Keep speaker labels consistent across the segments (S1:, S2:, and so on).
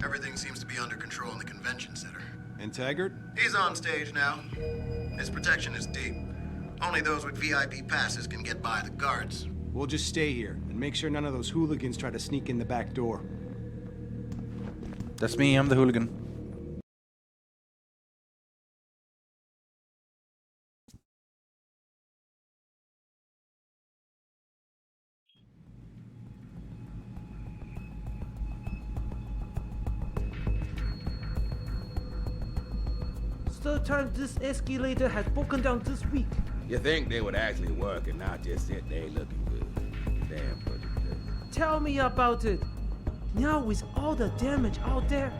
S1: Everything seems to be under control in the convention center.
S2: And Taggart?
S1: He's on stage now. His protection is deep. Only those with VIP passes can get by the guards.
S2: We'll just stay here and make sure none of those hooligans try to sneak in the back door.
S3: That's me, I'm the hooligan.
S4: Third time this escalator has broken down this week.
S5: You think they would actually work and not just sit there looking good. Damn Project Good.
S4: Tell me about it. Now with all the damage out there,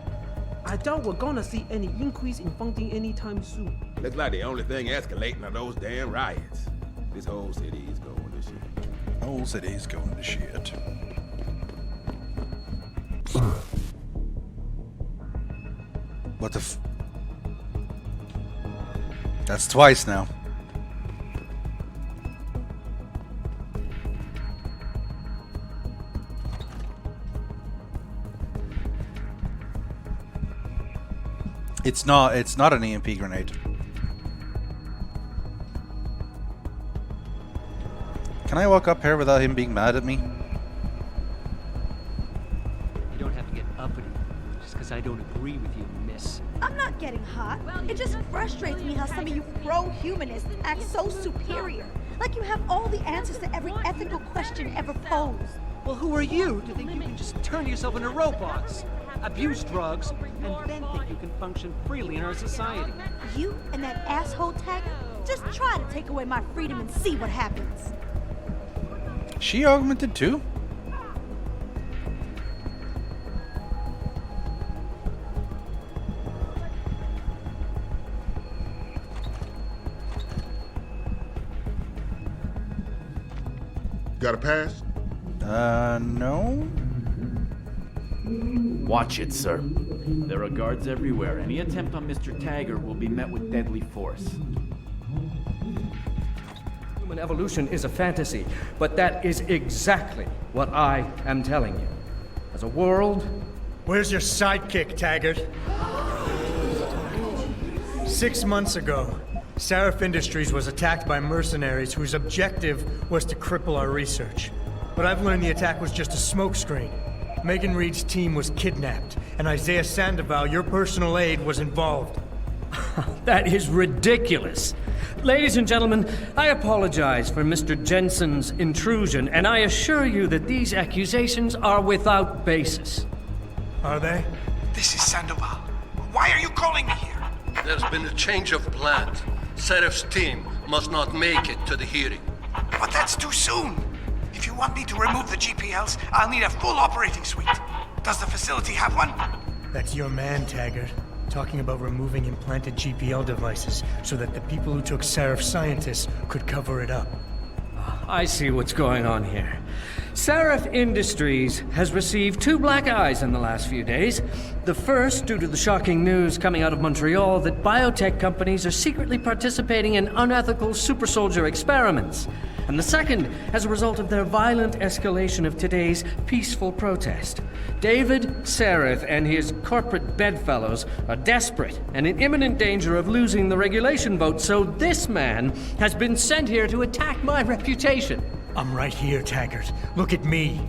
S4: I doubt we're gonna see any increase in funding anytime soon.
S5: Looks like the only thing escalating are those damn riots. This whole city is going to shit.
S3: Whole city's going to shit. What the f... That's twice now. It's not an EMP grenade. Can I walk up here without him being mad at me?
S6: You don't have to get uppity just because I don't agree with you, miss.
S7: I'm not getting hot. It just frustrates me how some of you pro-humanists act so superior. Like you have all the answers to every ethical question ever posed.
S6: Well, who are you to think you can just turn yourself into robots, abuse drugs, and then think you can function freely in our society?
S7: You and that asshole Taggart, just try to take away my freedom and see what happens.
S3: She augmented too?
S8: Got a pass?
S3: No.
S9: Watch it, sir. There are guards everywhere. Any attempt on Mr. Taggart will be met with deadly force.
S10: Human evolution is a fantasy, but that is exactly what I am telling you. As a world...
S11: Where's your sidekick, Taggart? 6 months ago, Seraph Industries was attacked by mercenaries whose objective was to cripple our research. But I've learned the attack was just a smokescreen. Megan Reed's team was kidnapped, and Isaiah Sandoval, your personal aide, was involved.
S10: That is ridiculous. Ladies and gentlemen, I apologize for Mr. Jensen's intrusion, and I assure you that these accusations are without basis.
S11: Are they?
S12: This is Sandoval. Why are you calling me here?
S13: There's been a change of plans. Seraph's team must not make it to the hearing.
S12: But that's too soon. If you want me to remove the GPLs, I'll need a full operating suite. Does the facility have one?
S11: That's your man, Taggart. Talking about removing implanted GPL devices so that the people who took Seraph scientists could cover it up.
S10: I see what's going on here. Seraph Industries has received 2 black eyes in the last few days. The first, due to the shocking news coming out of Montreal that biotech companies are secretly participating in unethical super soldier experiments. And the second, as a result of their violent escalation of today's peaceful protest. David Seraph and his corporate bedfellows are desperate and in imminent danger of losing the regulation vote, so this man has been sent here to attack my reputation.
S11: I'm right here, Taggart. Look at me.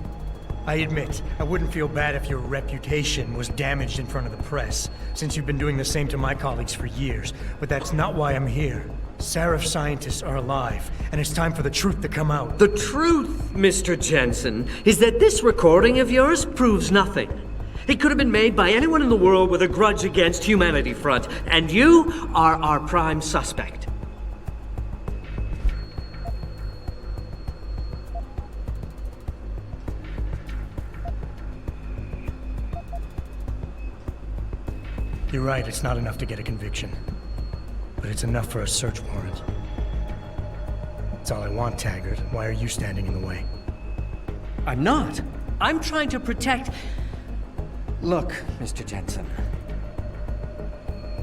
S11: I admit, I wouldn't feel bad if your reputation was damaged in front of the press, since you've been doing the same to my colleagues for years, but that's not why I'm here. Seraph scientists are alive, and it's time for the truth to come out.
S10: The truth, Mr. Jensen, is that this recording of yours proves nothing. It could have been made by anyone in the world with a grudge against Humanity Front, and you are our prime suspect.
S11: You're right, it's not enough to get a conviction. But it's enough for a search warrant. That's all I want, Taggart. Why are you standing in the way?
S10: I'm not. I'm trying to protect... Look, Mr. Jensen.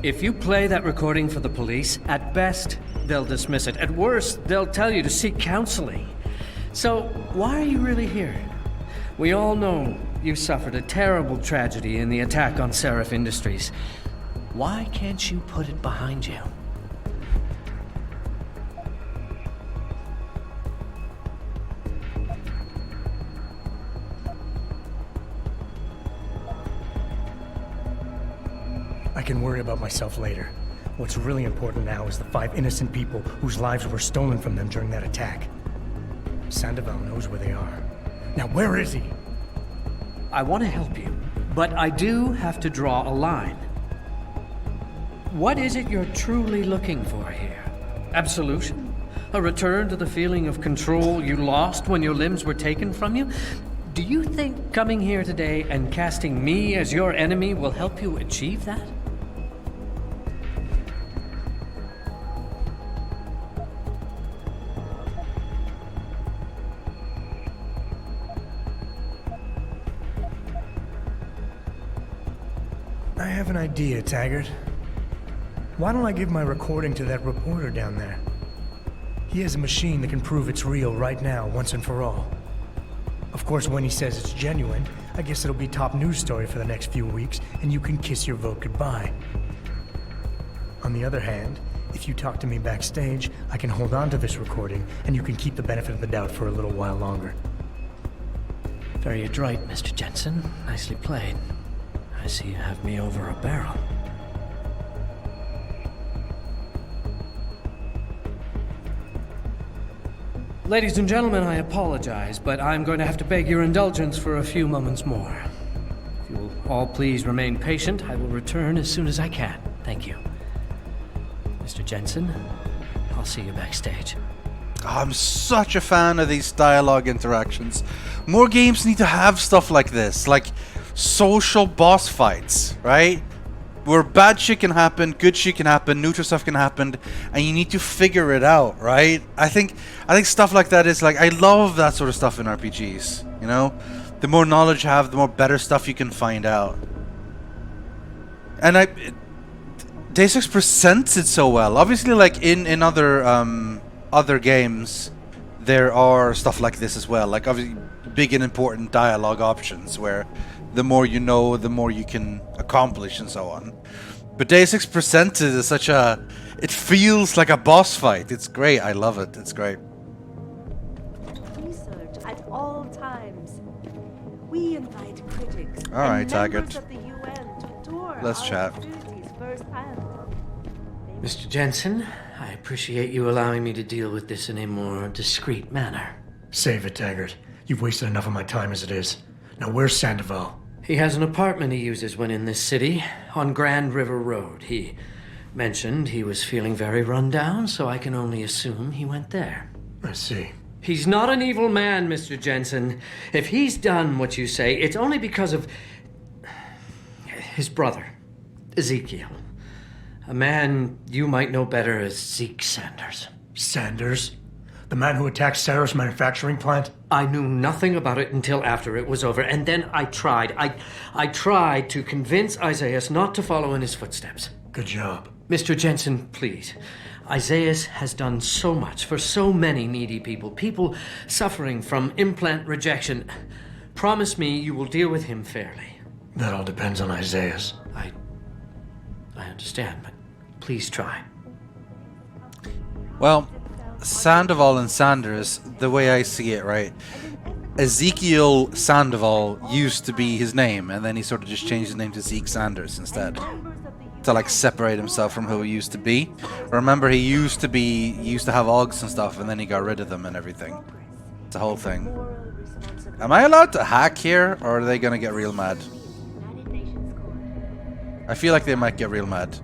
S10: If you play that recording for the police, at best, they'll dismiss it. At worst, they'll tell you to seek counseling. So, why are you really here? We all know You suffered a terrible tragedy in the attack on Seraph Industries. Why can't you put it behind you?
S11: I can worry about myself later. What's really important now is the 5 innocent people whose lives were stolen from them during that attack. Sandoval knows where they are. Now, where is he?
S10: I want to help you, but I do have to draw a line. What is it you're truly looking for here? Absolution? A return to the feeling of control you lost when your limbs were taken from you? Do you think coming here today and casting me as your enemy will help you achieve that?
S11: I have an idea, Taggart. Why don't I give my recording to that reporter down there? He has a machine that can prove it's real right now, once and for all. Of course, when he says it's genuine, I guess it'll be top news story for the next few weeks, and you can kiss your vote goodbye. On the other hand, if you talk to me backstage, I can hold on to this recording, and you can keep the benefit of the doubt for a little while longer.
S10: Very adroit, Mr. Jensen. Nicely played. I see you have me over a barrel. Ladies and gentlemen, I apologize, but I'm going to have to beg your indulgence for a few moments more. If you will all please remain patient, I will return as soon as I can. Thank you. Mr. Jensen, I'll see you backstage.
S3: I'm such a fan of these dialogue interactions. More games need to have stuff like this, like social boss fights, right? Where bad shit can happen, good shit can happen, neutral stuff can happen, and you need to figure it out, right? I think stuff like that is like, I love that sort of stuff in RPGs, you know? The more knowledge you have, the more better stuff you can find out. And Deus Ex presents it so well. Obviously, like in other games, there are stuff like this as well. Like obviously big and important dialogue options where the more you know, the more you can accomplish and so on. But Deus Ex presented as such a... It feels like a boss fight. It's great. I love it. It's great.
S14: Research at all times. We invite critics
S3: Alright, Taggart.
S14: of the UN to tour
S3: Let's
S14: our
S3: chat.
S14: facilities firsthand.
S10: Mr. Jensen, I appreciate you allowing me to deal with this in a more discreet manner.
S11: Save it, Taggart. You've wasted enough of my time as it is. Now, where's Sandoval?
S10: He has an apartment he uses when in this city, on Grand River Road. He mentioned he was feeling very run down, so I can only assume he went there.
S11: I see.
S10: He's not an evil man, Mr. Jensen. If he's done what you say, it's only because of his brother, Ezekiel. A man you might know better as Zeke Sanders.
S11: Sanders? The man who attacked Sarah's manufacturing plant?
S10: I knew nothing about it until after it was over, and then I tried. I tried to convince Isaias not to follow in his footsteps.
S11: Good job.
S10: Mr. Jensen, please. Isaias has done so much for so many needy people. People suffering from implant rejection. Promise me you will deal with him fairly.
S11: That all depends on Isaias.
S10: I understand, but please try.
S3: Well, Sandoval and Sanders, the way I see it, right? Ezekiel Sandoval used to be his name, and then he sort of just changed his name to Zeke Sanders instead. To like separate himself from who he used to be. Remember, he used to have Augs and stuff, and then he got rid of them and everything. It's a whole thing. Am I allowed to hack here, or are they gonna get real mad? I feel like they might get real mad.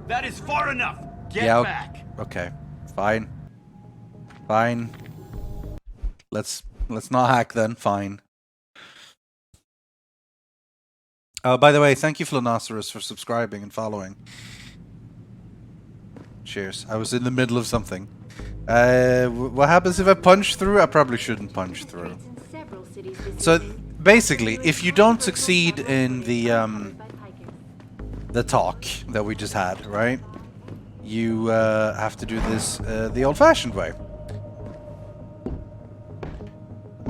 S9: That is far enough. Get
S3: Yeah,
S9: back.
S3: okay. Fine. Fine. Let's not hack then. Fine. By the way, thank you, Flanosaurus, for subscribing and following. Cheers. I was in the middle of something. What happens if I punch through? I probably shouldn't punch through. So basically, if you don't succeed in the talk that we just had, right? You have to do this the old-fashioned way.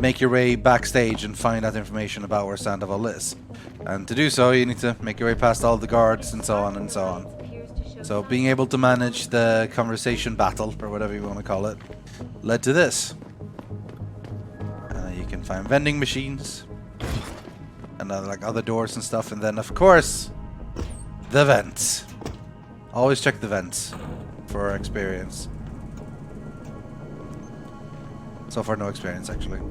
S3: make your way backstage and find out information about where Sandoval is. And to do so, you need to make your way past all the guards and so on and so on. So being able to manage the conversation battle, or whatever you want to call it, led to this. You can find vending machines and like other doors and stuff, and then of course the vents. Always check the vents for experience. So far, no experience actually.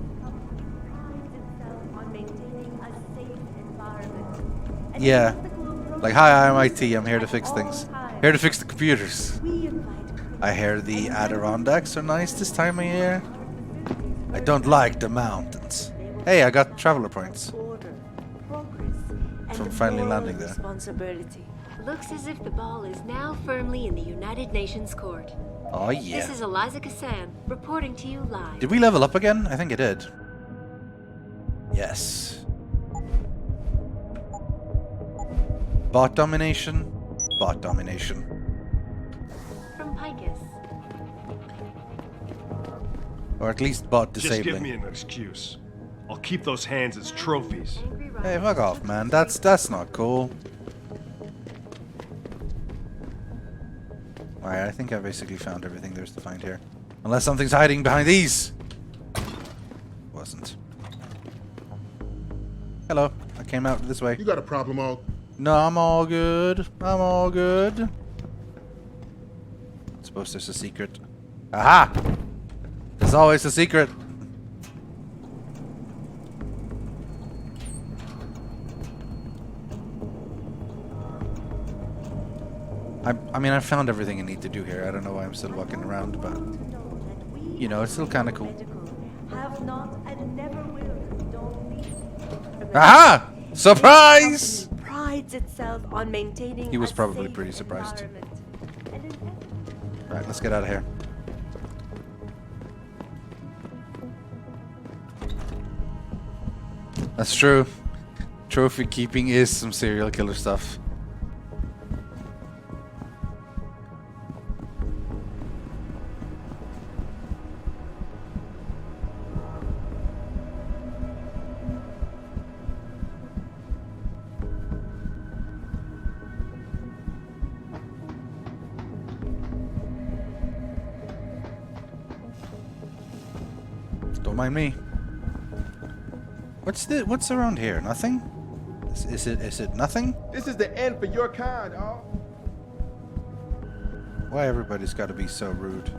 S3: Yeah, like hi, I'm IT. I'm here to fix things. Here to fix the computers. I hear the Adirondacks are nice this time of year. I don't like the mountains. Hey, I got traveler points from finally landing there.
S15: Looks as if the ball is now firmly in the United Nations court.
S3: Oh yeah.
S15: This is Eliza Kassan reporting to you live.
S3: Did we level up again? I think I did. Yes. Bot domination. Bot domination.
S15: From Picus.
S3: Or at least bot disabling.
S16: Just give me an excuse. I'll keep those hands as trophies.
S3: Hey, fuck off, man. That's not cool. Alright, I think I basically found everything there's to find here. Unless something's hiding behind these. Wasn't. Hello. I came out this way.
S8: You got a problem, all?
S3: No, I'm all good. I'm all good. I suppose there's a secret. Aha! There's always a secret. I mean, I found everything I need to do here. I don't know why I'm still walking around, but you know, it's still kind of cool. Aha! Surprise!
S14: Prides itself on maintaining.
S3: He was probably pretty surprised. Right, let's get out of here. That's true. Trophy keeping is some serial killer stuff. Don't mind me. What's around here? Nothing? Is it nothing?
S5: This is the end for your kind, all.
S3: Why everybody's got to be so rude?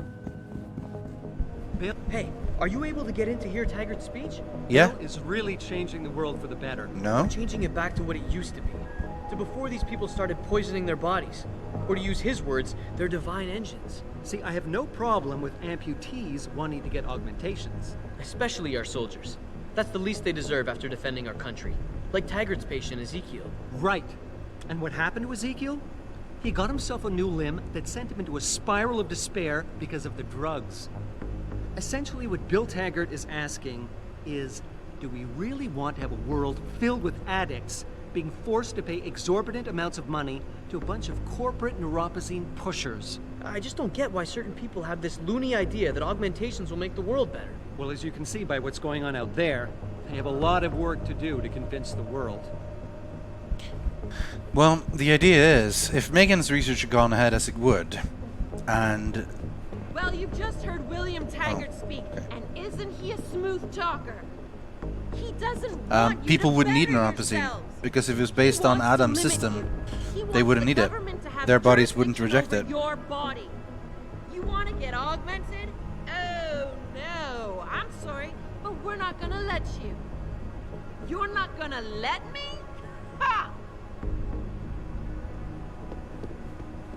S6: Bill, hey, are you able to get in to hear Taggart's speech?
S3: Yeah.
S6: Bill is really changing the world for the better.
S3: No?
S10: Changing it back to what it used to be. To before these people started poisoning their bodies. Or to use his words, their divine engines.
S6: See, I have no problem with amputees wanting to get augmentations.
S10: Especially our soldiers. That's the least they deserve after defending our country. Like Taggart's patient, Ezekiel.
S6: Right. And what happened to Ezekiel? He got himself a new limb that sent him into a spiral of despair because of the drugs. Essentially, what Bill Taggart is asking is, do we really want to have a world filled with addicts being forced to pay exorbitant amounts of money to a bunch of corporate neuropozyne pushers?
S10: I just don't get why certain people have this loony idea that augmentations will make the world better.
S6: Well, as you can see by what's going on out there, they have a lot of work to do to convince the world.
S3: Well, the idea is, if Megan's research had gone ahead as it would, and...
S17: Well, you've just heard William Taggart speak, and isn't he a smooth talker? He doesn't want
S3: people wouldn't need neuropathy, because if it was based on Adam's system, they wouldn't need it. Their bodies wouldn't reject it.
S17: Your body. You want to get augmented? Oh, no. I'm sorry, but we're not gonna let you. You're not gonna let me? Ha!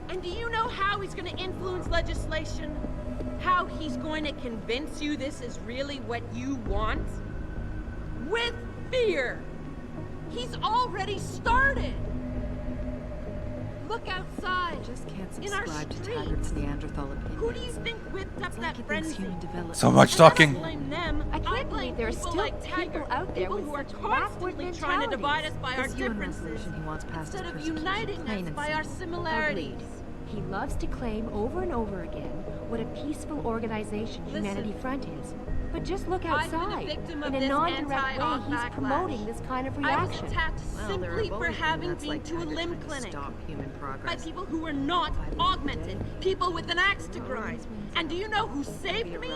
S17: And do you know how he's gonna influence legislation? How he's going to convince you this is really what you want? With fear! He's already started! Look outside.
S14: I just can't
S17: in our
S14: subscribe to
S17: streets.
S14: Taggart's Neanderthal opinions.
S17: Who do you think whipped up that frenzy?
S3: So much talking.
S17: I can't believe there are still like people out there who are constantly trying to divide us by our differences instead of uniting us by our similarities.
S15: He loves to claim over and over again what a peaceful organization Humanity Front is. But just look
S17: I've been a
S15: outside.
S17: victim
S15: In
S17: of
S15: a
S17: this
S15: non-direct way,
S17: anti-op
S15: he's
S17: backlash.
S15: promoting this kind of
S17: I was
S15: reaction.
S17: attacked simply for having been to a limb clinic by people who were not augmented, people with an axe to grind. And do you know who saved me?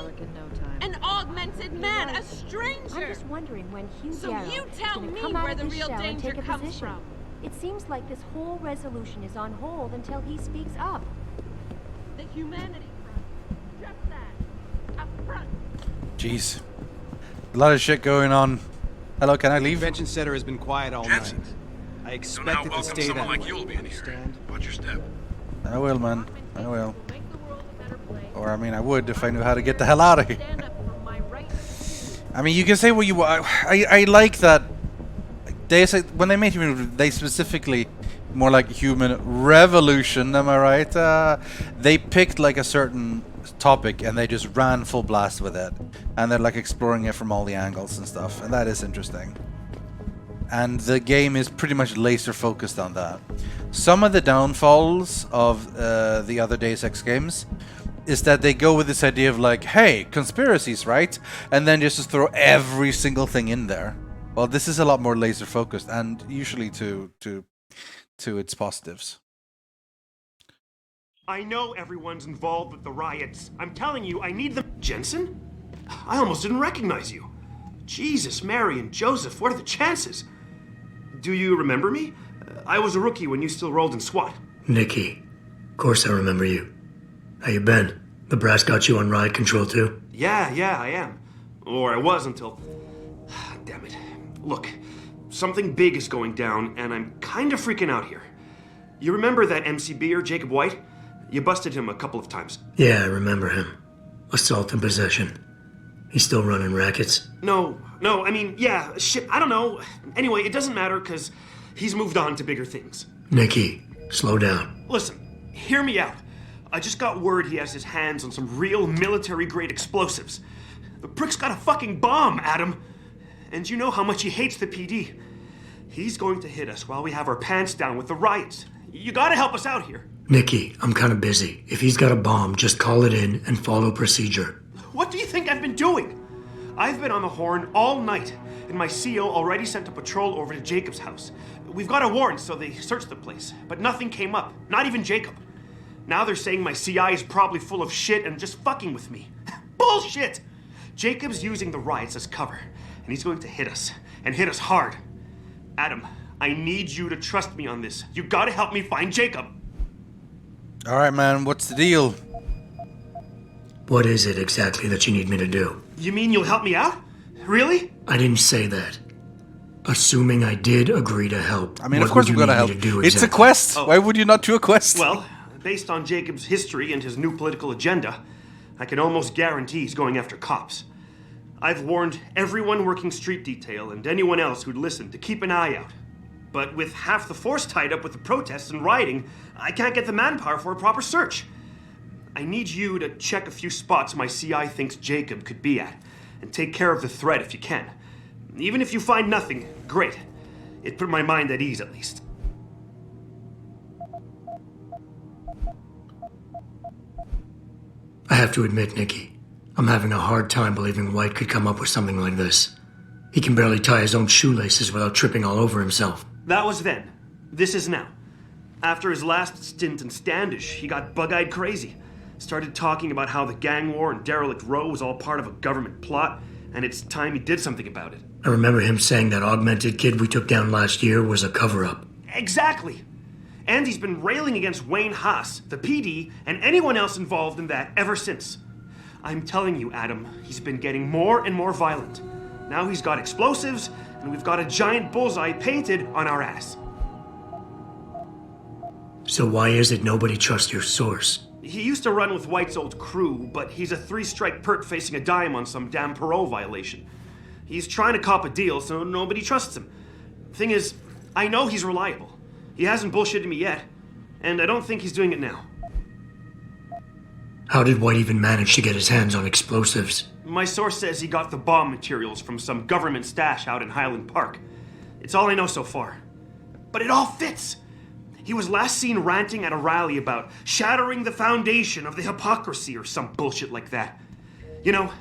S17: An augmented man, a stranger.
S15: I'm just wondering when Hugh
S17: So
S15: Darrow
S17: you
S15: is
S17: tell
S15: gonna
S17: me
S15: come out
S17: where
S15: of
S17: the
S15: his
S17: real
S15: shell and
S17: danger
S15: take a
S17: comes
S15: position.
S17: from.
S15: It seems like this whole resolution is on hold until he speaks up.
S17: The humanity front. Just that. A front.
S3: Jeez. A lot of shit going on. Hello, can I leave?
S2: Convention center has been quiet all night. I expect it to stay that way.
S1: Watch your step.
S3: I will, man. I will. Or, I mean, I would if I knew how to get the hell out of here. I mean, you can say what you want. I like that. They say, when they made human, they specifically, more like human revolution, am I right? They picked like a certain topic and they just ran full blast with it. And they're like exploring it from all the angles and stuff. And that is interesting. And the game is pretty much laser focused on that. Some of the downfalls of the other Deus Ex games is that they go with this idea of like, hey, conspiracies, right? And then just throw every single thing in there. Well, this is a lot more laser focused and usually to its positives.
S16: I know everyone's involved with the riots. I'm telling you, I need them. Jensen? I almost didn't recognize you. Jesus, Mary, and Joseph, what are the chances? Do you remember me? I was a rookie when you still rolled in SWAT.
S11: Nicky. Of course I remember you. How you been? The brass got you on riot control too?
S16: Yeah, I am. Or I was until... Damn it. Look, something big is going down, and I'm kind of freaking out here. You remember that MCBer, Jacob White? You busted him a couple of times.
S11: Yeah, I remember him. Assault and possession. He's still running rackets?
S16: No, I mean, yeah, shit, I don't know. Anyway, it doesn't matter, because he's moved on to bigger things.
S11: Nicky, slow down.
S16: Listen, hear me out. I just got word he has his hands on some real military-grade explosives. The prick's got a fucking bomb, Adam. And you know how much he hates the PD. He's going to hit us while we have our pants down with the riots. You gotta help us out here.
S11: Nicky, I'm kinda busy. If he's got a bomb, just call it in and follow procedure.
S16: What do you think I've been doing? I've been on the horn all night, and my CO already sent a patrol over to Jacob's house. We've got a warrant, so they searched the place, but nothing came up, not even Jacob. Now they're saying my CI is probably full of shit and just fucking with me. Bullshit! Jacob's using the riots as cover, and he's going to hit us, and hit us hard. Adam, I need you to trust me on this. You gotta help me find Jacob.
S3: Alright, man, what's the deal?
S11: What is it exactly that you need me to do?
S16: You mean you'll help me out? Really?
S11: I didn't say that. Assuming I did agree to help.
S3: I mean, of course we're gonna help. It's a quest.
S16: Oh.
S3: Why would you not do a quest?
S16: Well, based on Jacob's history and his new political agenda, I can almost guarantee he's going after cops. I've warned everyone working street detail and anyone else who'd listen to keep an eye out. But with half the force tied up with the protests and rioting, I can't get the manpower for a proper search. I need you to check a few spots my CI thinks Jacob could be at, and take care of the threat if you can. Even if you find nothing, great. It put my mind at ease at least.
S11: I have to admit, Nicky, I'm having a hard time believing White could come up with something like this. He can barely tie his own shoelaces without tripping all over himself.
S16: That was then. This is now. After his last stint in Standish, he got bug-eyed crazy. Started talking about how the gang war and Derelict Row was all part of a government plot, and it's time he did something about it.
S11: I remember him saying that augmented kid we took down last year was a cover-up.
S16: Exactly! And he's been railing against Wayne Haas, the PD, and anyone else involved in that ever since. I'm telling you, Adam, he's been getting more and more violent. Now he's got explosives, and we've got a giant bullseye painted on our ass.
S11: So why is it nobody trusts your source?
S16: He used to run with White's old crew, but he's a 3-strike pert facing a dime on some damn parole violation. He's trying to cop a deal, so nobody trusts him. Thing is, I know he's reliable. He hasn't bullshitted me yet, and I don't think he's doing it now.
S11: How did White even manage to get his hands on explosives?
S16: My source says he got the bomb materials from some government stash out in Highland Park. It's all I know so far. But it all fits! He was last seen ranting at a rally about shattering the foundation of the hypocrisy or some bullshit like that. You know,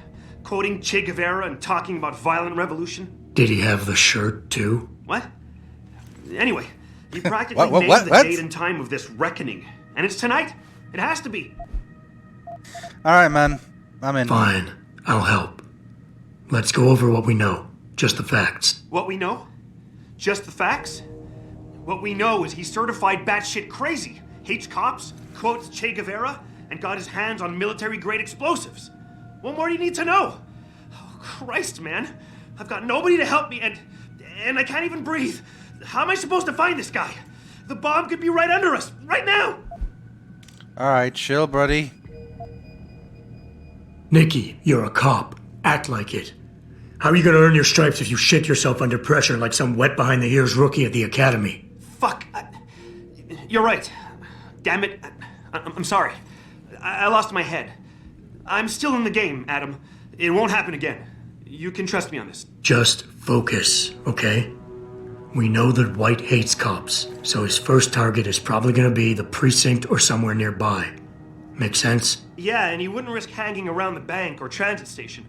S16: quoting Che Guevara and talking about violent revolution.
S11: Did he have the shirt, too?
S16: What? Anyway, he practically named the date and time of this reckoning. And it's tonight. It has to be.
S3: Alright, man. I'm in.
S11: Fine. I'll help. Let's go over what we know. Just the facts.
S16: What we know? Just the facts? What we know is he's certified batshit crazy, hates cops, quotes Che Guevara, and got his hands on military-grade explosives. What more do you need to know? Oh, Christ, man. I've got nobody to help me, and I can't even breathe. How am I supposed to find this guy? The bomb could be right under us, right now!
S3: Alright, chill, buddy.
S11: Nicky, you're a cop. Act like it. How are you gonna earn your stripes if you shit yourself under pressure like some wet-behind-the-ears rookie at the academy?
S16: Fuck. You're right. Damn it. I'm sorry. I lost my head. I'm still in the game, Adam. It won't happen again. You can trust me on this.
S11: Just focus, okay? We know that White hates cops, so his first target is probably gonna be the precinct or somewhere nearby. Make sense?
S16: Yeah, and he wouldn't risk hanging around the bank or transit station.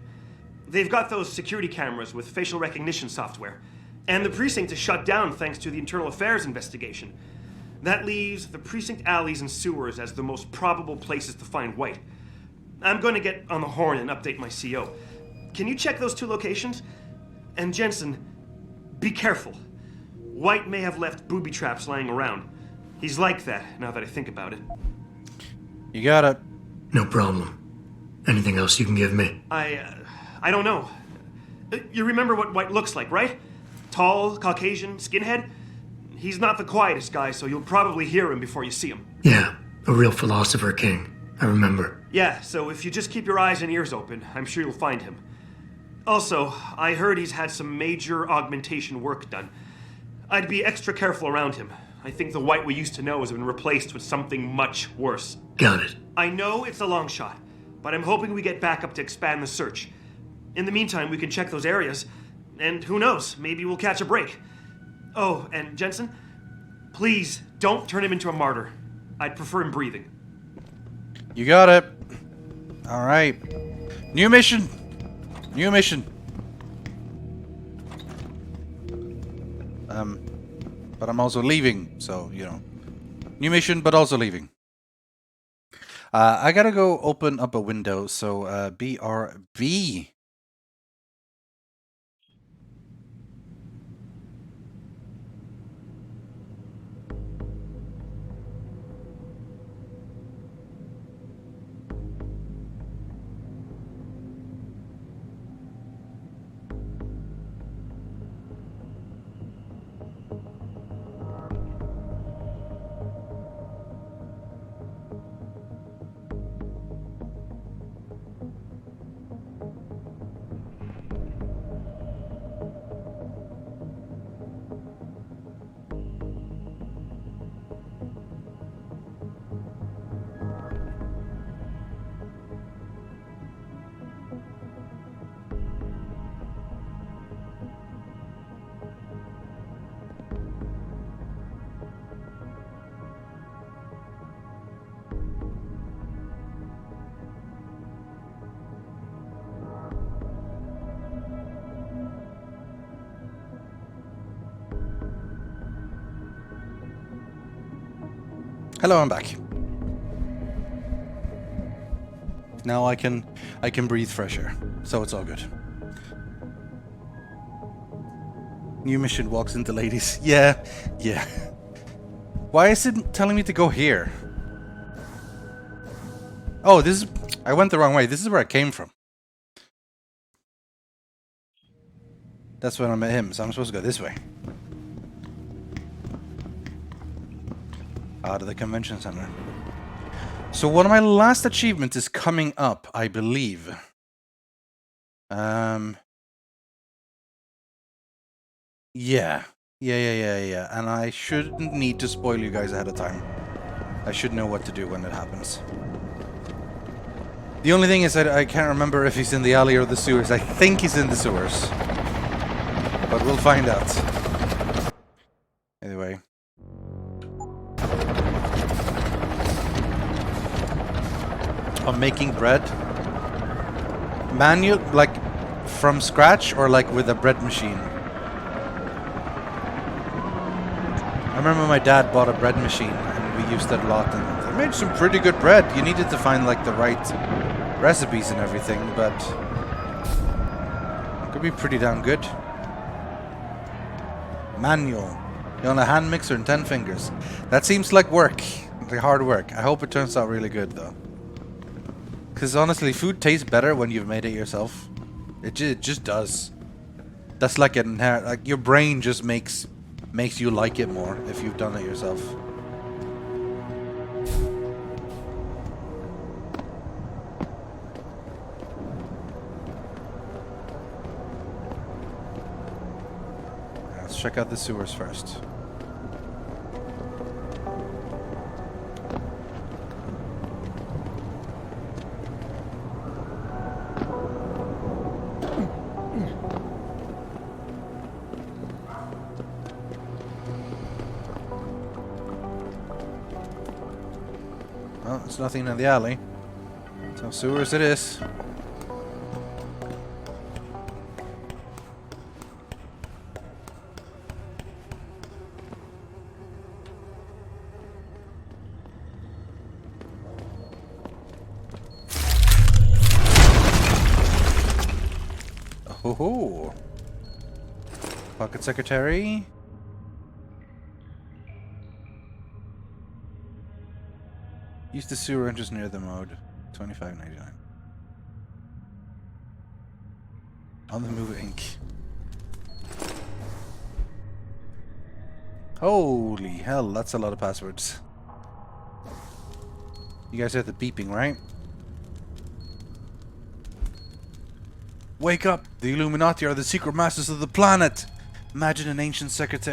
S16: They've got those security cameras with facial recognition software. And the precinct is shut down thanks to the internal affairs investigation. That leaves the precinct alleys and sewers as the most probable places to find White. I'm going to get on the horn and update my CO. Can you check those two locations? And Jensen, be careful. White may have left booby traps lying around. He's like that, now that I think about it.
S3: You got it.
S11: No problem. Anything else you can give me?
S16: I don't know. You remember what White looks like, right? Tall, Caucasian, skinhead? He's not the quietest guy, so you'll probably hear him before you see him.
S11: Yeah, a real philosopher king. I remember.
S16: Yeah, so if you just keep your eyes and ears open, I'm sure you'll find him. Also, I heard he's had some major augmentation work done. I'd be extra careful around him. I think the White we used to know has been replaced with something much worse.
S11: Got it.
S16: I know it's a long shot, but I'm hoping we get backup to expand the search. In the meantime, we can check those areas, and who knows, maybe we'll catch a break. Oh, and Jensen, please don't turn him into a martyr. I'd prefer him breathing.
S3: You got it. Alright. New mission. New mission. But I'm also leaving, so, you know. New mission, but also leaving. I gotta go open up a window, so, BRB. Hello, I'm back. Now I can breathe fresh air, so it's all good. New mission walks into ladies. Yeah. Why is it telling me to go here? Oh, this is... I went the wrong way. This is where I came from. That's when I met him, so I'm supposed to go this way. Out of the convention center. So one of my last achievements is coming up, I believe. Yeah. And I shouldn't need to spoil you guys ahead of time. I should know what to do when it happens. The only thing is that I can't remember if he's in the alley or the sewers. I think he's in the sewers. But we'll find out. Anyway. I'm making bread. Manual, like from scratch, or like with a bread machine? I remember my dad bought a bread machine and we used it a lot, and it made some pretty good bread. You needed to find like the right recipes and everything, but it could be pretty damn good. Manual. You on a hand mixer and 10 fingers. That seems like work, like hard work. I hope it turns out really good though. Because honestly, food tastes better when you've made it yourself. It just does. That's like an inherent, like your brain just makes you like it more if you've done it yourself. Let's check out the sewers first. Well, there's nothing in the alley. So sewers it is. Oh, pocket secretary. Use the sewer entrance near the mode. $25.99. On the move ink. Holy hell, that's a lot of passwords. You guys heard the beeping, right? Wake up! The Illuminati are the secret masters of the planet! Imagine an ancient secret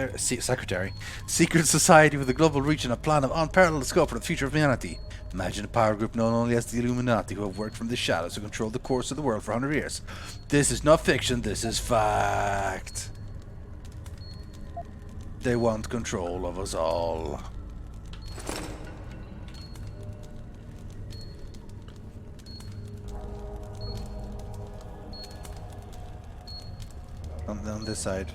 S3: society with a global reach and a plan of unparalleled scope for the future of humanity. Imagine a power group known only as the Illuminati who have worked from the shadows to control the course of the world for 100 years. This is not fiction, this is fact. They want control of us all. On this side.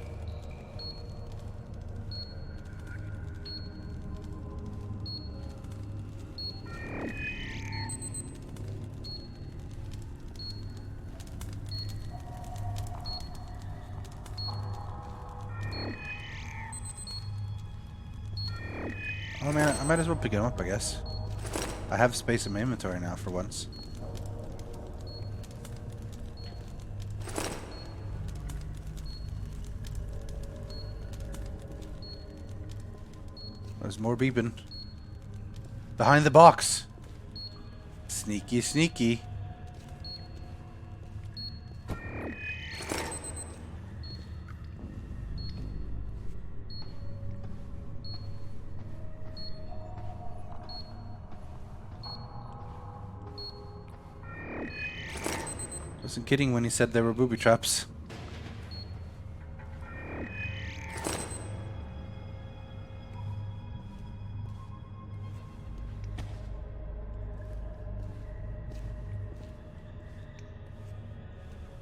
S3: Oh man, I might as well pick him up, I guess. I have space in my inventory now for once. There's more beeping. Behind the box. Sneaky, sneaky. Wasn't kidding when he said they were booby traps.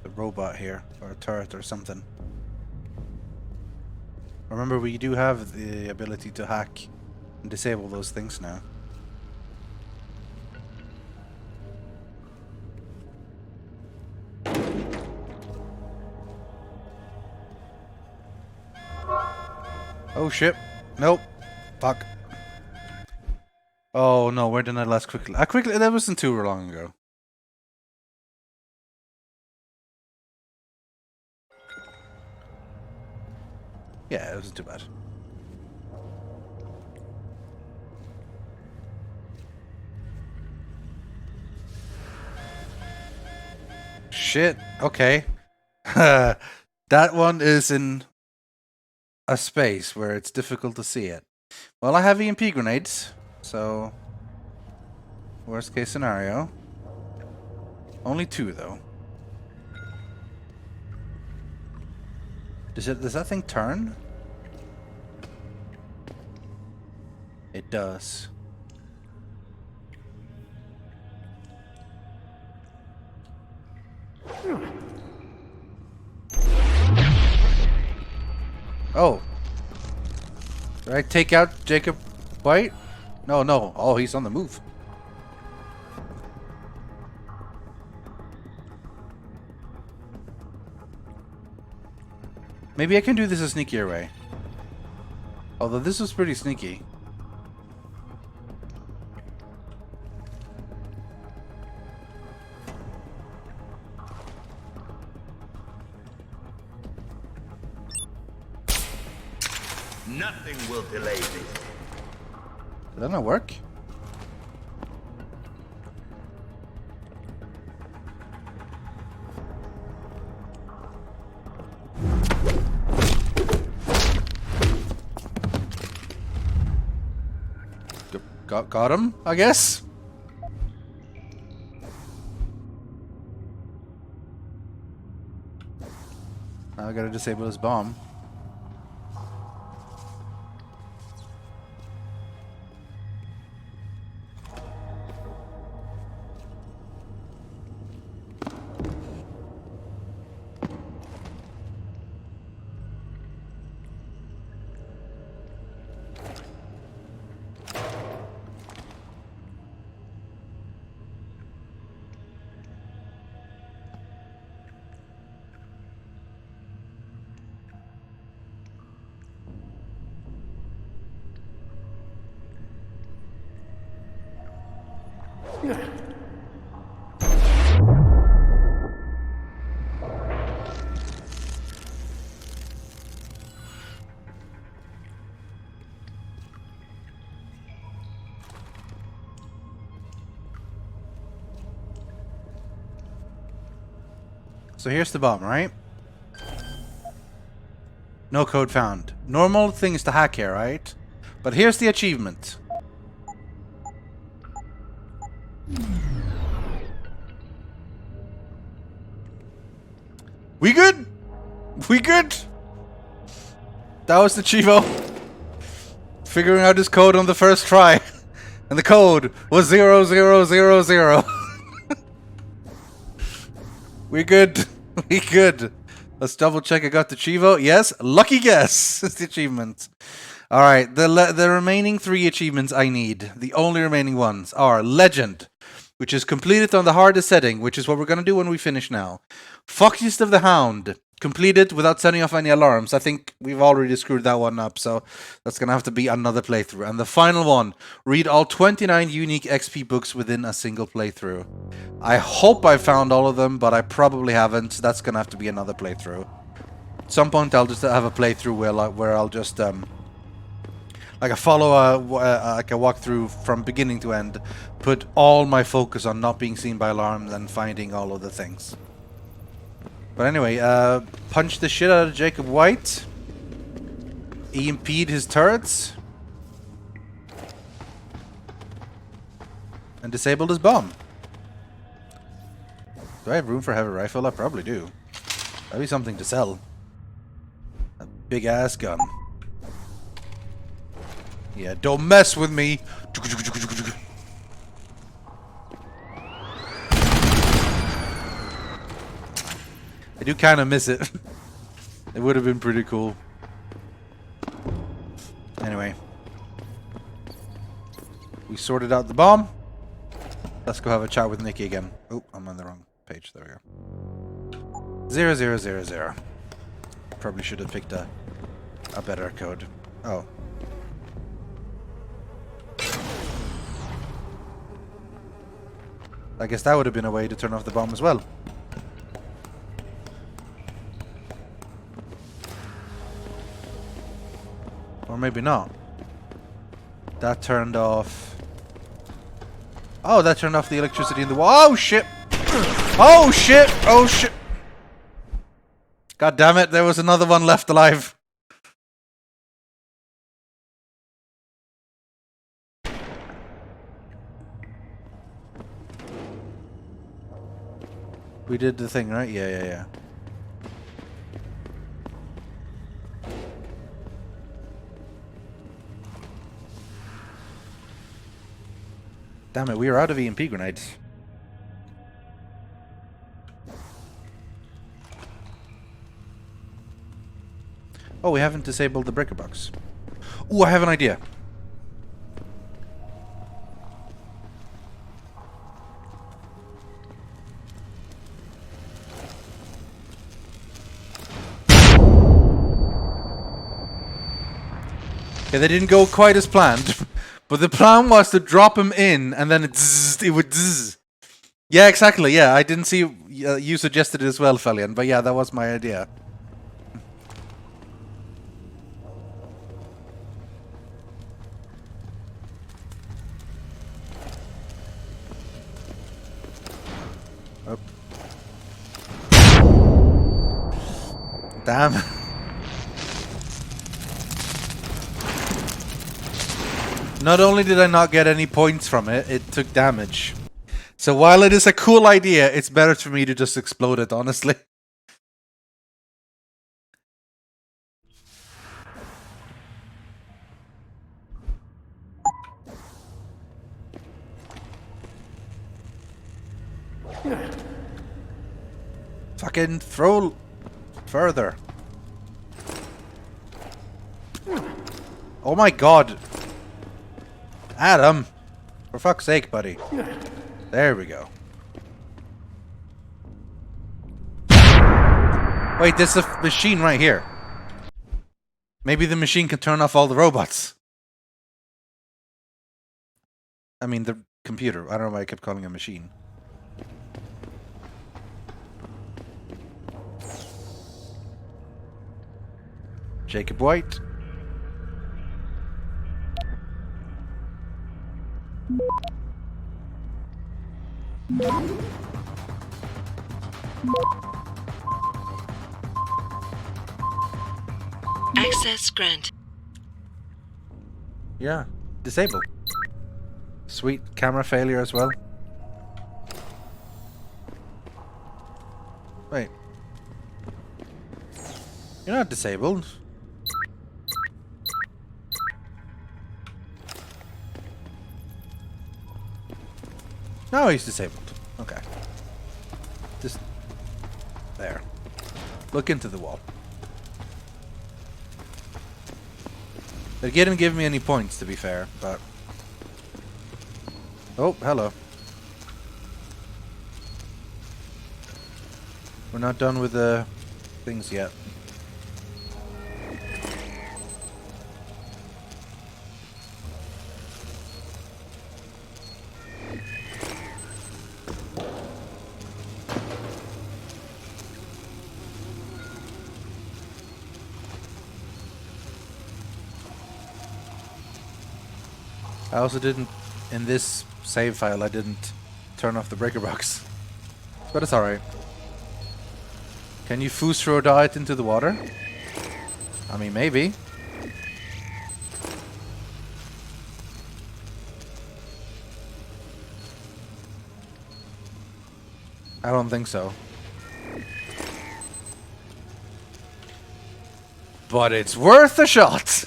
S3: The robot here, or a turret or something. Remember, we do have the ability to hack and disable those things now. Oh shit. Nope. Fuck. Oh no, where did I last quickly? That wasn't too long ago. Yeah, it wasn't too bad. Shit. Okay. That one is in a space where it's difficult to see it. Well, I have EMP grenades, so worst case scenario. Only 2 though. Does that thing turn? It does. Oh. Did I take out Jacob White? No, no. Oh, he's on the move. Maybe I can do this a sneakier way. Although this was pretty sneaky.
S18: Nothing will delay this.
S3: Did that not work? Got him, I guess. Now I gotta disable his bomb. So here's the bomb, right? No code found. Normal things to hack here, right? But here's the achievement. We good? We good? That was the Chivo. Figuring out his code on the first try. And the code was 0000. We good. We good. Let's double check I got the Chivo. Yes, lucky guess. It's the achievement. Alright, the remaining 3 achievements I need, the only remaining ones, are Legend, which is completed on the hardest setting, which is what we're going to do when we finish now. Foxiest of the Hound, completed without setting off any alarms. I think we've already screwed that one up, so that's going to have to be another playthrough. And the final one, read all 29 unique XP books within a single playthrough. I hope I found all of them, but I probably haven't, so that's going to have to be another playthrough. At some point I'll just have a playthrough where I'll just... like a like a walkthrough from beginning to end, put all my focus on not being seen by alarms and finding all of the things. But anyway, punched the shit out of Jacob White. EMP'd his turrets. And disabled his bomb. Do I have room for a heavy rifle? I probably do. That'd be something to sell. A big ass gun. Yeah, don't mess with me. I do kind of miss it. It would have been pretty cool. Anyway. We sorted out the bomb. Let's go have a chat with Nicky again. Oh, I'm on the wrong page. There we go. 0000. Probably should have picked a better code. Oh. I guess that would have been a way to turn off the bomb as well. Or maybe not. That turned off... Oh, that turned off the electricity in the wall. Oh, shit! Oh, shit! Oh, shit! God damn it, there was another one left alive. We did the thing, right? Yeah. Damn it, we are out of EMP grenades. Oh, we haven't disabled the breaker box. Ooh, I have an idea. Okay, they didn't go quite as planned, but the plan was to drop him in, and then it would zzz. Yeah, exactly, yeah, I didn't see you suggested it as well, Felian, but yeah, that was my idea. Oh. Damn. Not only did I not get any points from it, it took damage. So while it is a cool idea, it's better for me to just explode it, honestly. Fucking throw further. Oh my god. Adam. For fuck's sake, buddy. There we go. Wait, there's a machine right here. Maybe the machine can turn off all the robots. I mean, the computer. I don't know why I kept calling it a machine. Jacob White.
S19: Access grant.
S3: Yeah, disable. Sweet camera failure as well. Wait. You're not disabled. No, he's disabled. Okay. Just there. Look into the wall. They didn't give me any points, to be fair, but... Oh, hello. We're not done with the things yet. I also didn't, in this save file, I didn't turn off the breaker box. But it's alright. Can you foos throw it into the water? I mean, maybe. I don't think so. But it's worth a shot!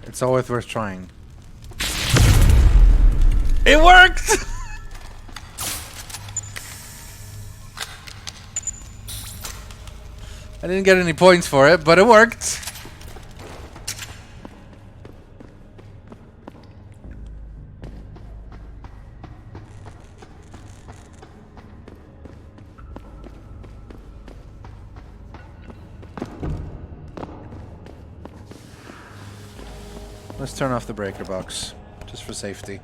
S3: It's always worth trying. It worked! I didn't get any points for it, but it worked. Let's turn off the breaker box, just for safety.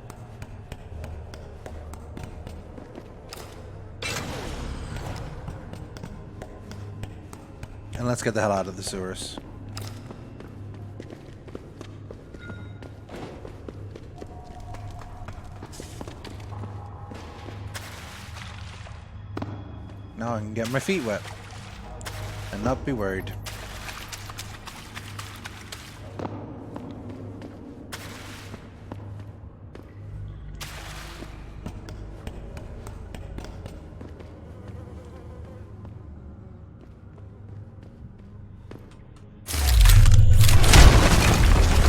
S3: And let's get the hell out of the sewers. Now I can get my feet wet and not be worried.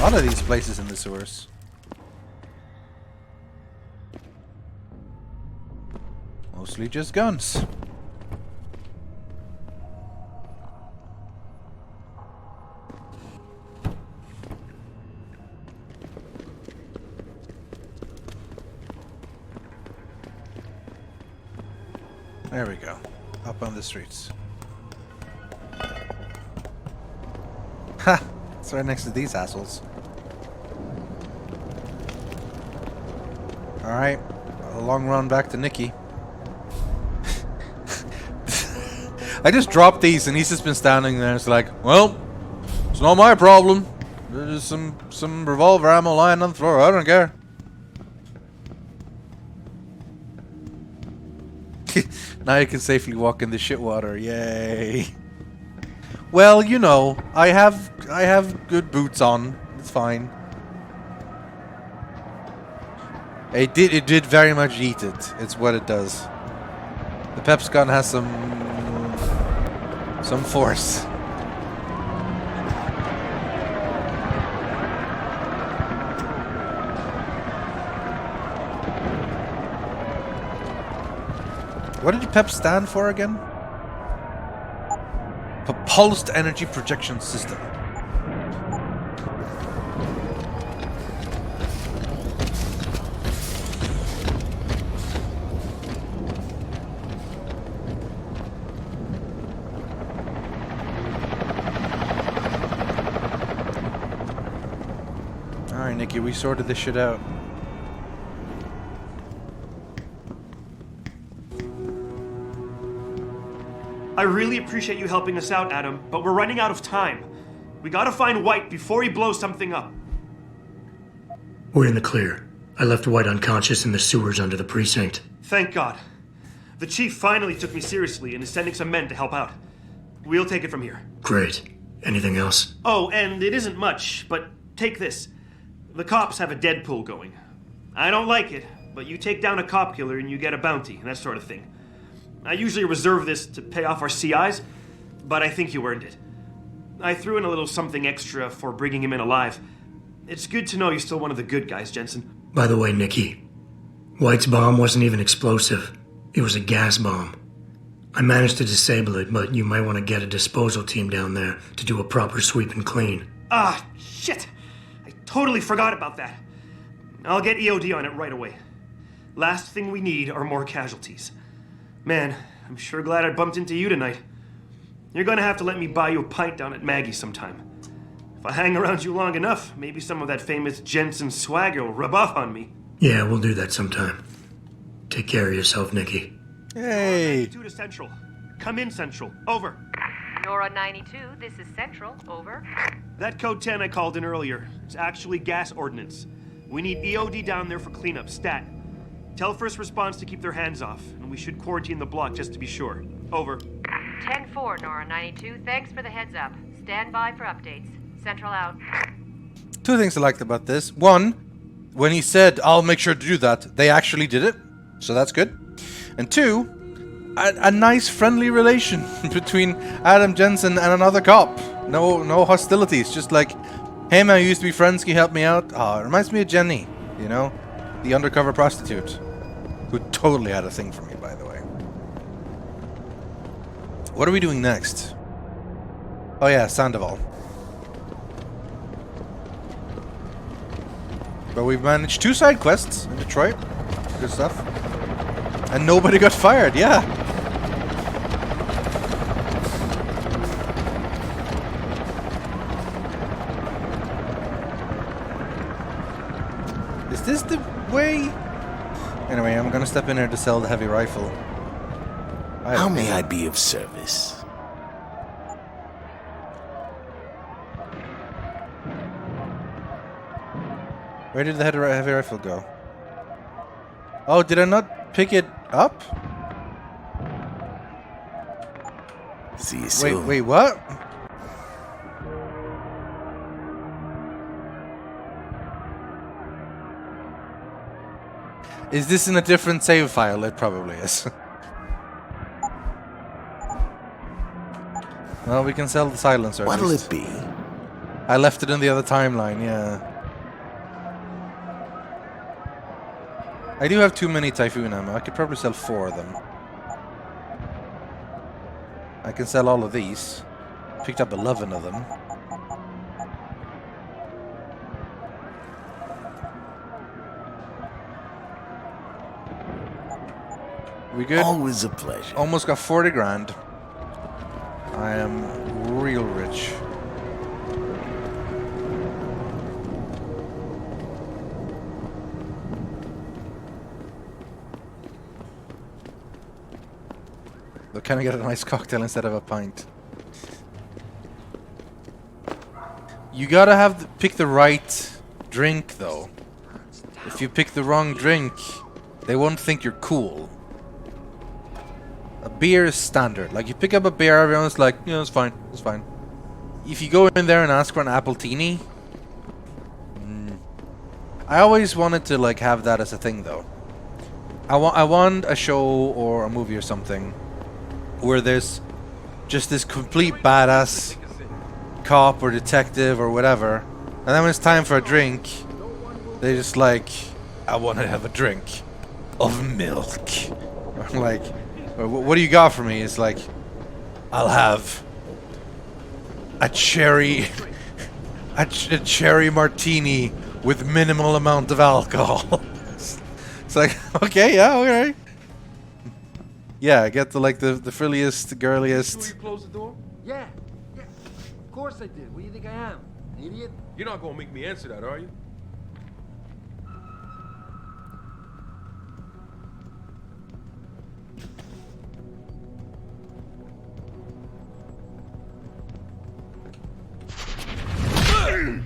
S3: lot of these places in the sewers. Mostly just guns. There we go. Up on the streets. Ha! It's right next to these assholes. Alright. A long run back to Nicky. I just dropped these and he's just been standing there. It's like, well, it's not my problem. There's some revolver ammo lying on the floor. I don't care. Now you can safely walk in the shit water. Yay. Well, you know, I have good boots on. It's fine. It did very much eat it. It's what it does. The Pep's gun has some force. What did PEP stand for again? Pulsed Energy Projection System. Alright, Nicky, we sorted this shit out.
S16: I really appreciate you helping us out, Adam, but we're running out of time. We gotta find White before he blows something up.
S11: We're in the clear. I left White unconscious in the sewers under the precinct.
S16: Thank God. The chief finally took me seriously and is sending some men to help out. We'll take it from here.
S11: Great. Anything else?
S16: Oh, and it isn't much, but take this. The cops have a Deadpool going. I don't like it, but you take down a cop killer and you get a bounty, that sort of thing. I usually reserve this to pay off our CIs, but I think you earned it. I threw in a little something extra for bringing him in alive. It's good to know you're still one of the good guys, Jensen.
S11: By the way, Nicky, White's bomb wasn't even explosive. It was a gas bomb. I managed to disable it, but you might want to get a disposal team down there to do a proper sweep and clean.
S16: Ah, shit! I totally forgot about that. I'll get EOD on it right away. Last thing we need are more casualties. Man, I'm sure glad I bumped into you tonight. You're gonna have to let me buy you a pint down at Maggie's sometime. If I hang around you long enough, maybe some of that famous Jensen swagger will rub off on me.
S11: Yeah, we'll do that sometime. Take care of yourself, Nicky.
S3: Hey!
S16: 92 to Central. Come in, Central. Over.
S19: Nora 92, this is Central. Over.
S16: That code 10 I called in earlier. It's actually gas ordnance. We need EOD down there for cleanup, stat. Tell first response to keep their hands off, and we should quarantine the block just to be sure. Over.
S19: 10-4, Nora 92. Thanks for the heads up. Stand by for updates. Central out.
S3: Two things I liked about this. One, when he said, I'll make sure to do that, they actually did it. So that's good. And two, a nice friendly relation between Adam Jensen and another cop. No hostilities. Just like, hey man, we used to be friends, can you help me out? Oh, it reminds me of Jenny, you know? The undercover prostitute, who totally had a thing for me, by the way. What are we doing next? Oh yeah, Sandoval. But we've managed 2 side quests in Detroit. Good stuff. And nobody got fired, yeah. Is this the way? Anyway, I'm gonna step in here to sell the heavy rifle.
S18: How may I be of service?
S3: Where did the heavy rifle go? Oh, did I not pick it up?
S18: See you soon.
S3: Wait, what? Is this in a different save file? It probably is. Well, we can sell the silencer.
S18: What'll it be?
S3: I left it in the other timeline, yeah. I do have too many Typhoon ammo. I could probably sell 4 of them. I can sell all of these. Picked up 11 of them. We good?
S18: Always a pleasure.
S3: Almost got 40 grand. I am real rich. They'll kind of get a nice cocktail instead of a pint. You gotta pick the right drink, though. If you pick the wrong drink, they won't think you're cool. A beer is standard. Like, you pick up a beer, everyone's like, yeah, it's fine, it's fine. If you go in there and ask for an appletini, I always wanted to, like, have that as a thing, though. I want a show or a movie or something where there's just this complete badass cop or detective or whatever, and then when it's time for a drink, they just like, I want to have a drink of milk. Or like, what do you got for me? It's like, I'll have a cherry martini with minimal amount of alcohol. It's like, okay, yeah, alright. Yeah, get the frilliest, girliest.
S5: Sure you closed the door?
S4: Yeah. Of course I did. What do you think I am? An idiot?
S5: You're not gonna make me answer that, are you?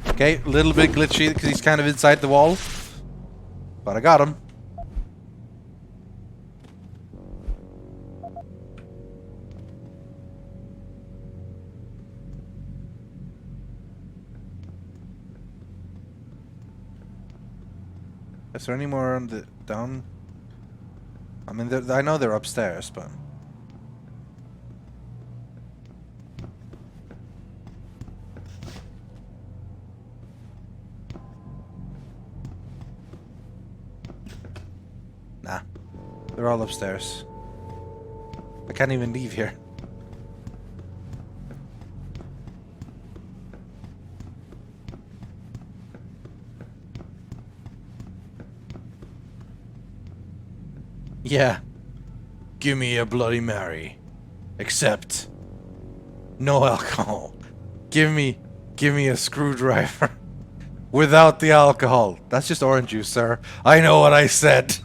S3: Okay, a little bit glitchy because he's kind of inside the wall. But I got him. Is there any more on the down? I mean, I know they're upstairs, but nah, they're all upstairs. I can't even leave here. Yeah. Give me a Bloody Mary. Except no alcohol. Give me a screwdriver. Without the alcohol. That's just orange juice, sir. I know what I said.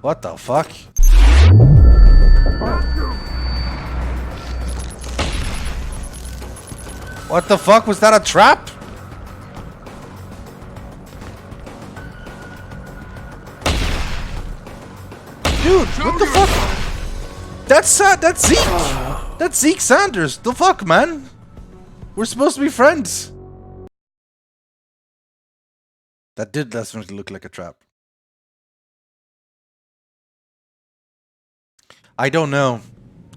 S3: What the fuck? What the fuck? Was that a trap? Dude, what the fuck? That's Zeke! That's Zeke Sanders! The fuck, man? We're supposed to be friends! That did definitely look like a trap. I don't know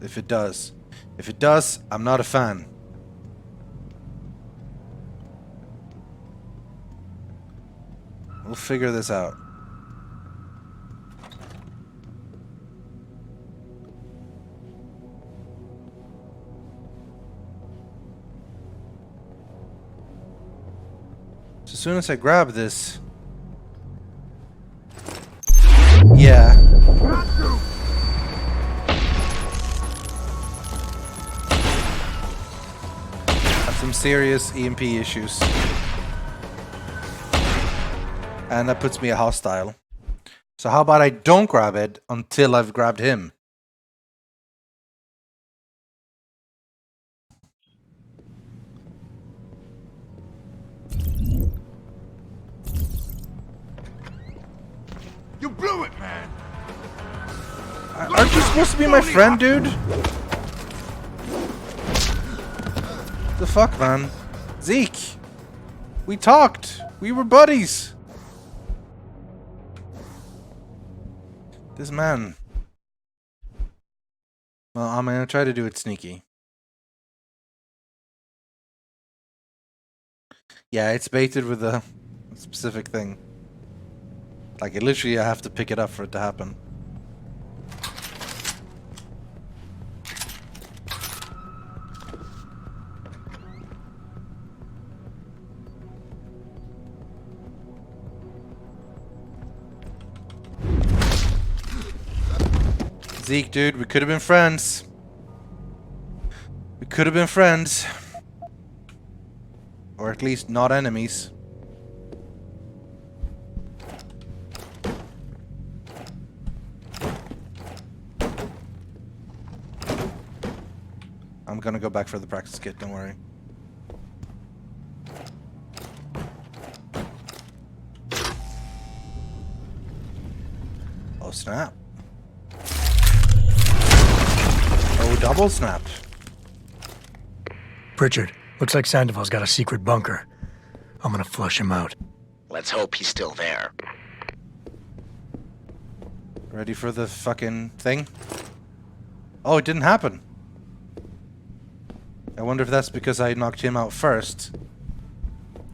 S3: if it does. If it does, I'm not a fan. We'll figure this out. So as soon as I grab this... Yeah. Have some serious EMP issues. And that puts me a hostile. So how about I don't grab it until I've grabbed him?
S5: You blew it, man!
S3: Aren't you supposed to be my friend, dude? The fuck, man? Zeke! We talked! We were buddies! This man. Well, I'm gonna try to do it sneaky. Yeah, it's baited with a specific thing. Like, literally, I have to pick it up for it to happen. Zeke, dude, we could have been friends. We could have been friends. Or at least not enemies. I'm gonna go back for the practice kit, don't worry. Oh, snap. Oh, double snap.
S11: Pritchard, looks like Sandoval's got a secret bunker. I'm gonna flush him out.
S18: Let's hope he's still there.
S3: Ready for the fucking thing? Oh, it didn't happen. I wonder if that's because I knocked him out first.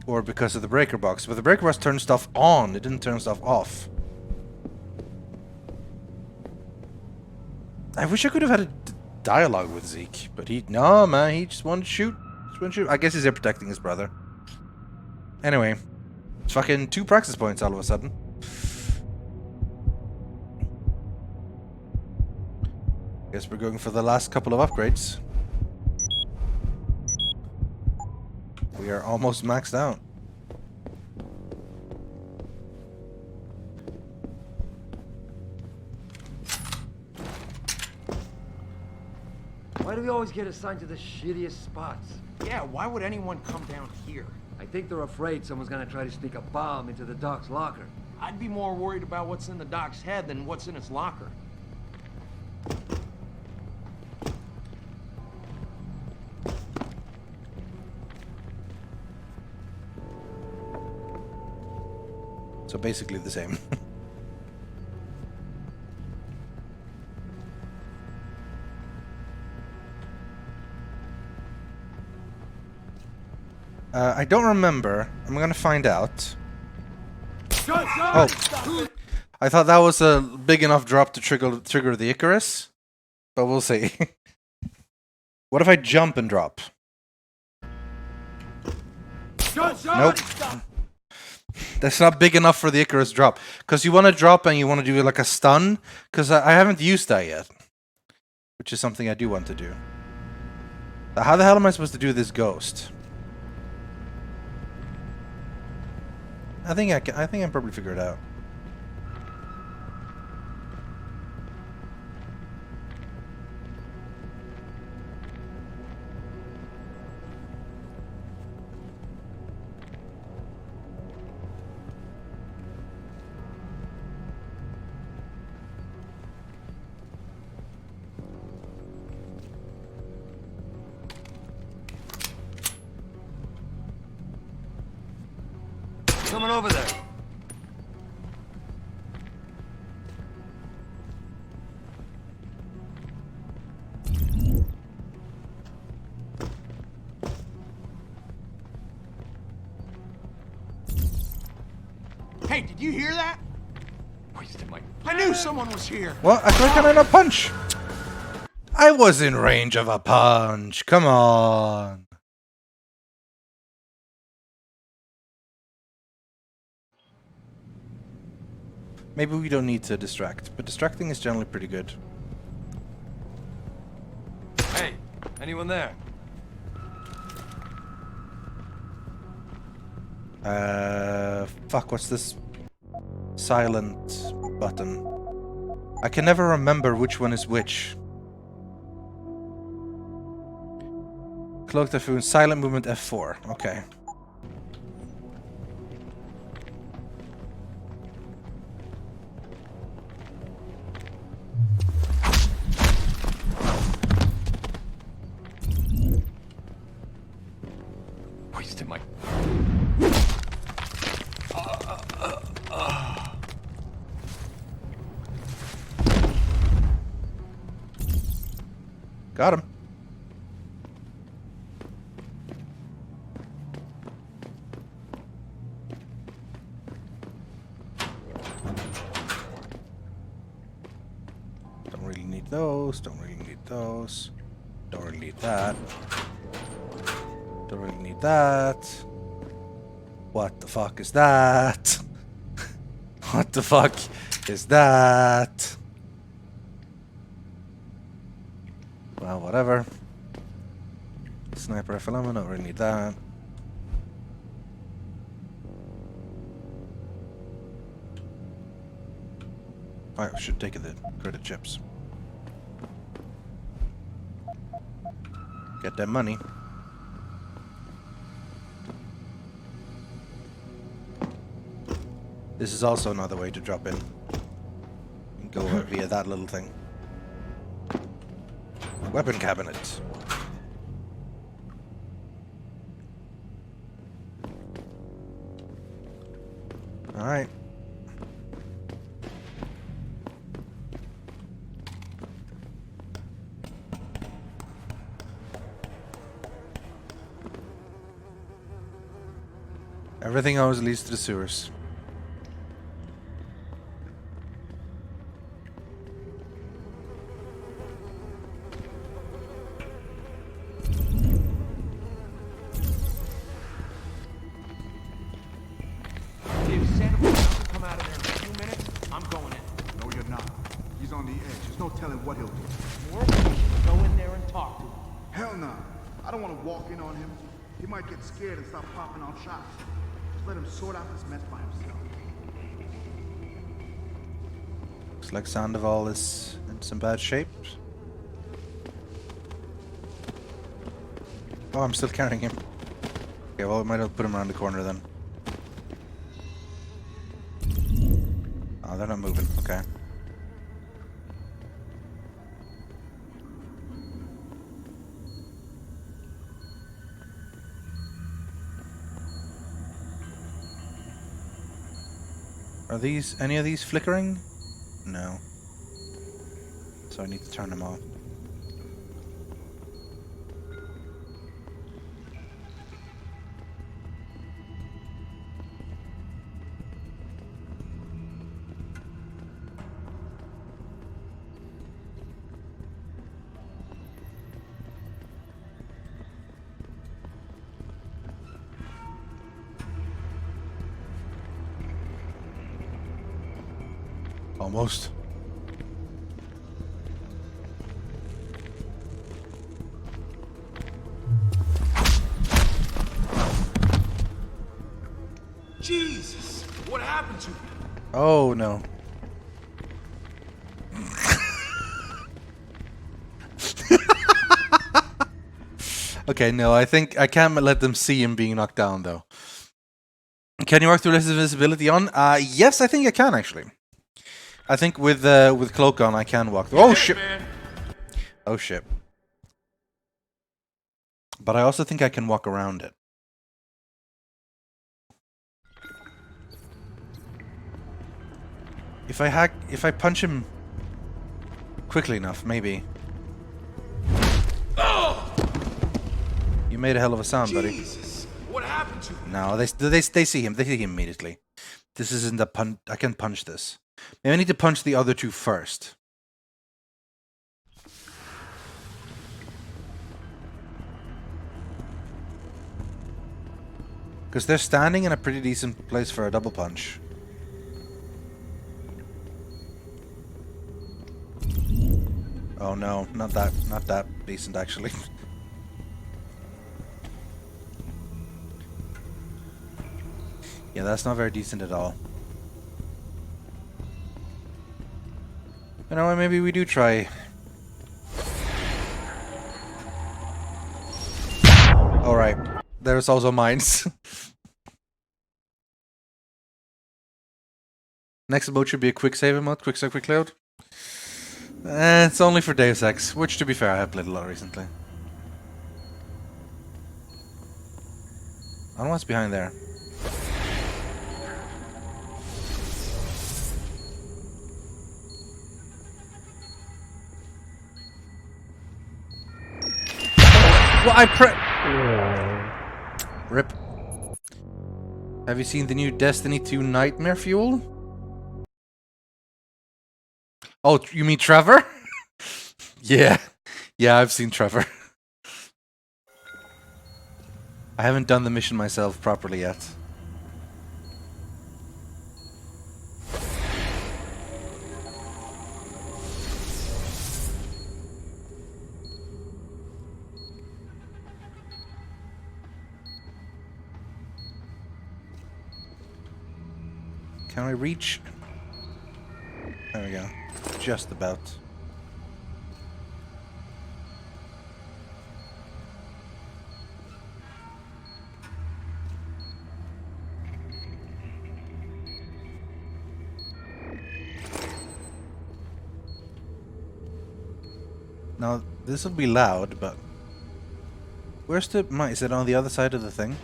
S3: Or because of the breaker box. But the breaker box turned stuff on. It didn't turn stuff off. I wish I could have had a dialogue with Zeke. But no, man. He just wanted to shoot. I guess he's there protecting his brother. Anyway. It's fucking 2 practice points all of a sudden. Guess we're going for the last couple of upgrades. We are almost maxed out.
S20: Why do we always get assigned to the shittiest spots?
S2: Yeah, why would anyone come down here?
S20: I think they're afraid someone's gonna try to sneak a bomb into the doc's locker.
S2: I'd be more worried about what's in the doc's head than what's in his locker.
S3: So basically the same. I don't remember. I'm gonna find out. Oh, I thought that was a big enough drop to trigger the Icarus, but we'll see. What if I jump and drop? Nope. That's not big enough for the Icarus drop. Because you want to drop and you want to do like a stun. Because I haven't used that yet. Which is something I do want to do. How the hell am I supposed to do this ghost? I think I can probably figure it out.
S20: Coming over there.
S2: Hey, did you hear that? I knew someone was here.
S3: What? I clicked on a punch. I was in range of a punch. Come on. Maybe we don't need to distract, but distracting is generally pretty good.
S20: Hey, anyone there?
S3: Fuck, what's this silent button? I can never remember which one is which. Cloak Typhoon, silent movement F4. Okay.
S20: Wasted my...
S3: Got him. those. Don't really need those. Don't really need that. Don't really need that. What the fuck is that? What the fuck is that? Well, whatever. Sniper rifle ammo, don't really need that. I should take the credit chips. Get that money. This is also another way to drop in. And go via that little thing. Weapon cabinet. Alright. Everything always leads to the sewers.
S2: If Sandoval doesn't come out of there in a few minutes, I'm going in.
S21: No, you're not. He's on the edge. There's no telling what he'll do.
S2: Or we should go in there and talk to him.
S21: Hell no. I don't want to walk in on him. He might get scared and start popping out shots. Just let him sort out this mess by himself.
S3: Looks like Sandoval is in some bad shape. Oh, I'm still carrying him. Okay, well, we might have put him around the corner then. Oh, they're not moving. Okay. Are any of these flickering? No. So I need to turn them off. Almost.
S2: Jesus! What happened to you?
S3: Oh no. Okay, no, I think I can't let them see him being knocked down though. Can you work through less invisibility on? Yes, I think I can actually. I think with cloak on I can walk through. Oh shit! Oh shit! But I also think I can walk around it. If I punch him quickly enough, maybe. You made a hell of a sound, buddy.
S2: Jesus! What happened to you?
S3: No, they see him. They see him immediately. This isn't the punch. I can punch this. Maybe I need to punch the other two first. Because they're standing in a pretty decent place for a double punch. Oh no, not that decent actually. Yeah, that's not very decent at all. You know what, maybe we do try. Alright, there's also mines. Next mode should be a quick save mode, quick save, quick load. It's only for Deus Ex, which to be fair I have played a lot recently. I don't know what's behind there. Well, RIP. Have you seen the new Destiny 2 Nightmare Fuel? Oh, you mean Trevor? Yeah. Yeah, I've seen Trevor. I haven't done the mission myself properly yet. Can I reach? There we go. Just about. Now, this will be loud, but... Where's the mine? Is it on the other side of the thing?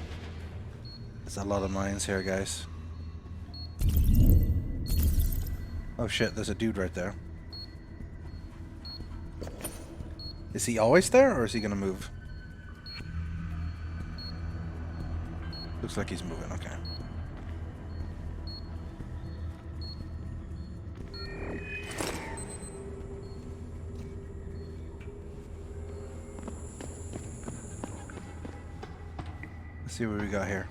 S3: There's a lot of mines here, guys. Oh shit, there's a dude right there. Is he always there, or is he gonna move? Looks like he's moving, okay. Let's see what we got here.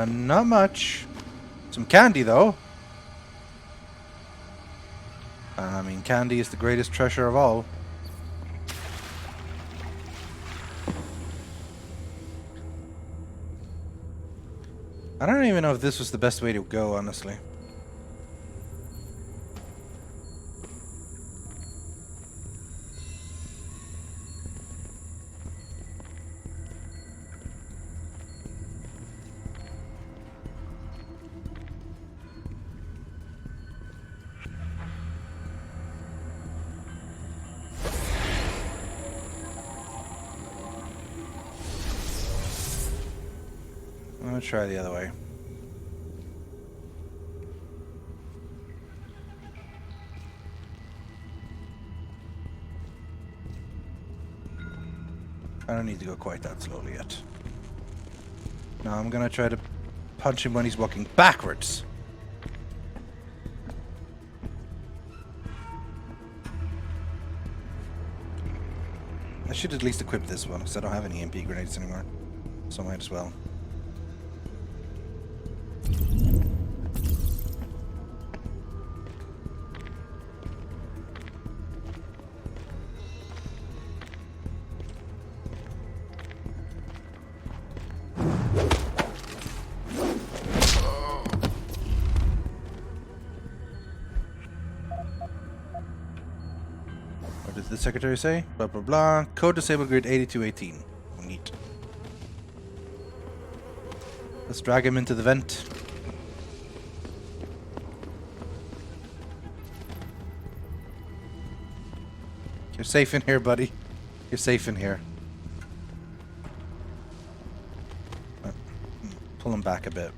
S3: Not much. Some candy, though. I mean, candy is the greatest treasure of all. I don't even know if this was the best way to go, honestly. I'm gonna try the other way. I don't need to go quite that slowly yet. Now I'm gonna try to punch him when he's walking backwards. I should at least equip this one because I don't have any MP grenades anymore. So I might as well. What did the secretary say? Blah blah blah. Code disabled grid 8218. Neat. Let's drag him into the vent. You're safe in here, buddy. You're safe in here. Pull him back a bit.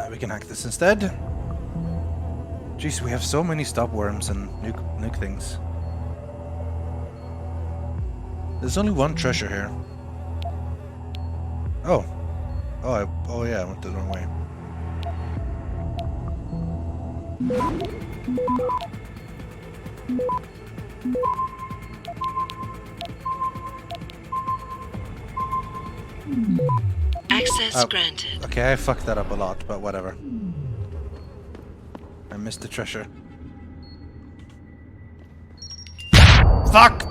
S3: We can hack this instead. Jeez, we have so many stop worms and nuke things. There's only one treasure here. Oh. Oh yeah, I went the wrong way.
S7: Access granted.
S3: Okay, I fucked that up a lot, but whatever. I missed the treasure. Fuck!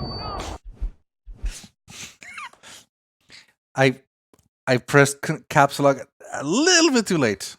S3: I pressed caps lock a little bit too late.